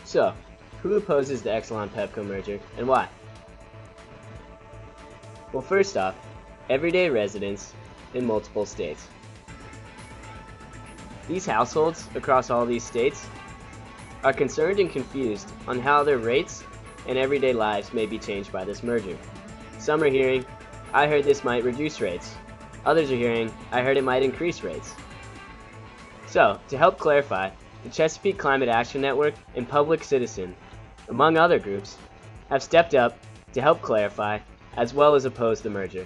So, who opposes the Exelon-Pepco merger and why? Well, first off, everyday residents in multiple states. These households across all these states are concerned and confused on how their rates and everyday lives may be changed by this merger. Some are hearing, I heard this might reduce rates. Others are hearing, I heard it might increase rates. So, to help clarify, the Chesapeake Climate Action Network and Public Citizen, among other groups, have stepped up to help clarify as well as oppose the merger.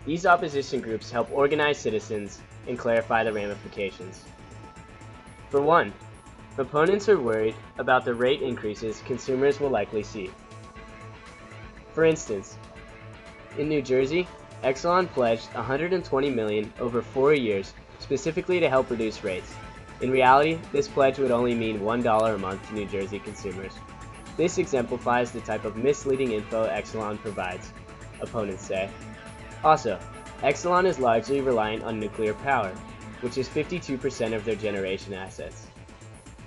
These opposition groups help organize citizens and clarify the ramifications. For one, opponents are worried about the rate increases consumers will likely see. For instance, in New Jersey, Exelon pledged $120 million over 4 years specifically to help reduce rates. In reality, this pledge would only mean $1 a month to New Jersey consumers. This exemplifies the type of misleading info Exelon provides, opponents say. Also, Exelon is largely reliant on nuclear power, which is 52% of their generation assets.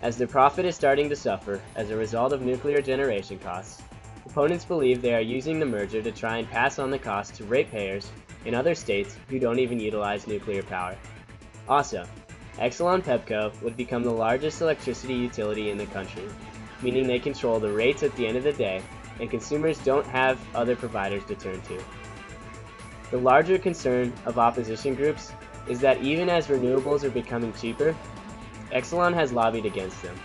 As their profit is starting to suffer as a result of nuclear generation costs, opponents believe they are using the merger to try and pass on the cost to ratepayers in other states who don't even utilize nuclear power. Also, Exelon-Pepco would become the largest electricity utility in the country, meaning they control the rates at the end of the day, and consumers don't have other providers to turn to. The larger concern of opposition groups is that even as renewables are becoming cheaper, Exelon has lobbied against them.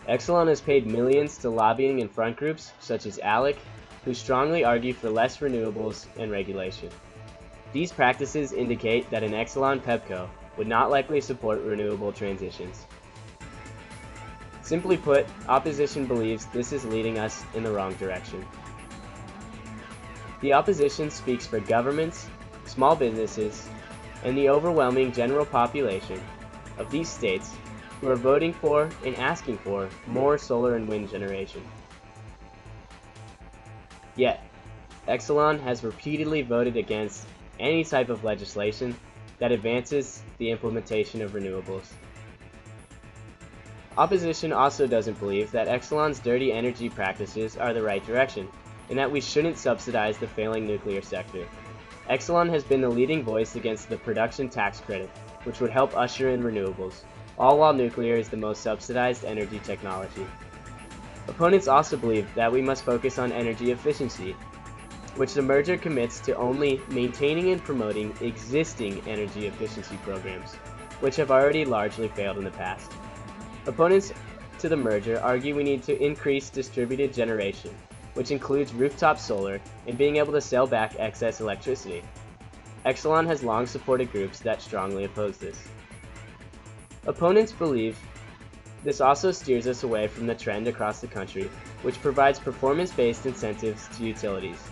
Exelon has paid millions to lobbying and front groups such as ALEC, who strongly argue for less renewables and regulation. These practices indicate that an Exelon-Pepco would not likely support renewable transitions. Simply put, opposition believes this is leading us in the wrong direction. The opposition speaks for governments, small businesses, and the overwhelming general population of these states who are voting for and asking for more solar and wind generation. Yet, Exelon has repeatedly voted against any type of legislation that advances the implementation of renewables. Opposition also doesn't believe that Exelon's dirty energy practices are the right direction, and that we shouldn't subsidize the failing nuclear sector. Exelon has been the leading voice against the production tax credit, which would help usher in renewables, all while nuclear is the most subsidized energy technology. Opponents also believe that we must focus on energy efficiency, which the merger commits to only maintaining and promoting existing energy efficiency programs, which have already largely failed in the past. Opponents to the merger argue we need to increase distributed generation, which includes rooftop solar and being able to sell back excess electricity. Exelon has long supported groups that strongly oppose this. Opponents believe this also steers us away from the trend across the country, which provides performance-based incentives to utilities.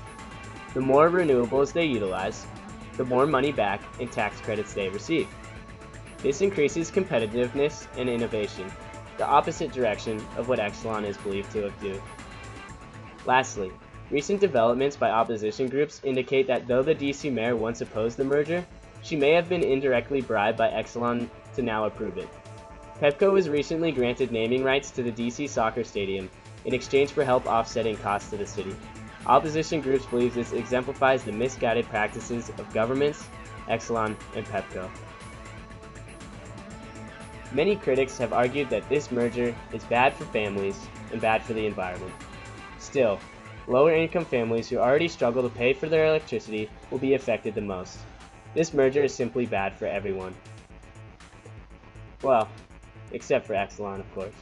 The more renewables they utilize, the more money back and tax credits they receive. This increases competitiveness and innovation, the opposite direction of what Exelon is believed to do. Lastly, recent developments by opposition groups indicate that though the DC mayor once opposed the merger, she may have been indirectly bribed by Exelon to now approve it. Pepco was recently granted naming rights to the DC soccer stadium in exchange for help offsetting costs to the city. Opposition groups believe this exemplifies the misguided practices of governments, Exelon, and Pepco. Many critics have argued that this merger is bad for families and bad for the environment. Still, lower-income families who already struggle to pay for their electricity will be affected the most. This merger is simply bad for everyone. Well, except for Exelon, of course.